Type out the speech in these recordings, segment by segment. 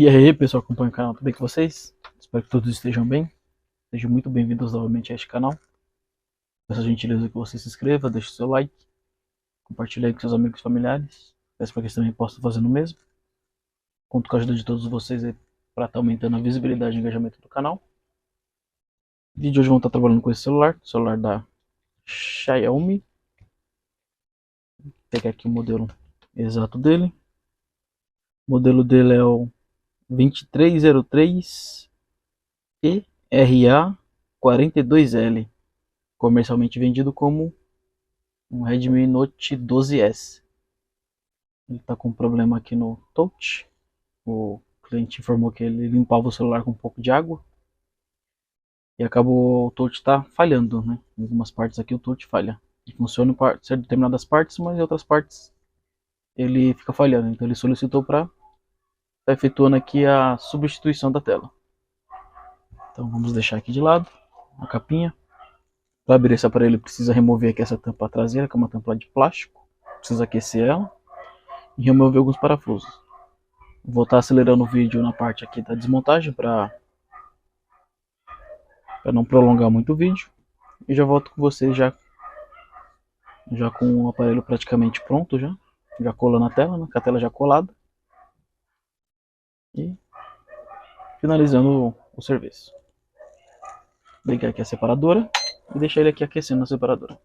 E aí, pessoal, acompanha o canal, tudo bem com vocês? Espero que todos estejam bem. Sejam muito bem-vindos novamente a este canal. Peço a gentileza que você se inscreva, deixe o seu like, compartilhe aí com seus amigos e familiares. Peço para que eles também possam fazer o mesmo. Conto com a ajuda de todos vocês para estar aumentando a visibilidade e engajamento do canal. No vídeo de hoje vamos estar trabalhando com esse celular da Xiaomi. Vou pegar aqui o modelo exato dele. O modelo dele é o 2303 ERA 42L, comercialmente vendido como um Redmi Note 12S. Ele está com um problema aqui no touch. O cliente informou que ele limpava o celular com um pouco de água e acabou o touch tá falhando, né? Em algumas partes aqui o touch falha. Ele funciona em determinadas partes, mas em outras partes ele fica falhando. Então ele solicitou para estar efetuando aqui a substituição da tela. Então vamos deixar aqui de lado a capinha. Para abrir esse aparelho precisa remover aqui essa tampa traseira, que é uma tampa de plástico. Precisa aquecer ela e remover alguns parafusos. Vou estar acelerando o vídeo na parte aqui da desmontagem para não prolongar muito o vídeo. E já volto com vocês já com o aparelho praticamente pronto, já colando a tela, né, com a tela já colada. E finalizando o serviço. Ligar aqui a separadora e deixar ele aqui aquecendo na separadora.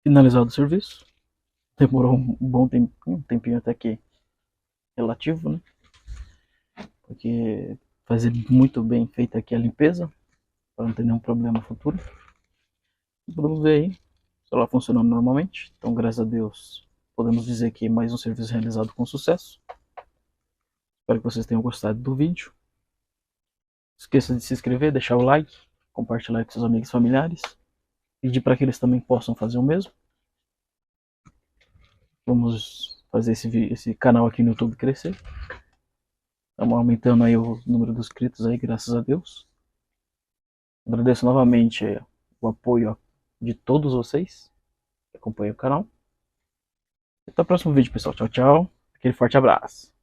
finalizado o serviço. Demorou um bom tempinho, um tempinho até que relativo, né? Porque fazer muito bem feita aqui a limpeza, para não ter nenhum problema futuro. Podemos ver aí, o celular funcionando normalmente. Então, graças a Deus, podemos dizer que mais um serviço realizado com sucesso. Espero que vocês tenham gostado do vídeo. Não esqueça de se inscrever, deixar o like, compartilhar com seus amigos e familiares. Pedir para que eles também possam fazer o mesmo. Vamos fazer esse canal aqui no YouTube crescer. Estamos aumentando aí o número de inscritos aí, graças a Deus. Agradeço novamente o apoio de todos vocês que acompanham o canal. Até o próximo vídeo, pessoal. Tchau, tchau. Aquele forte abraço.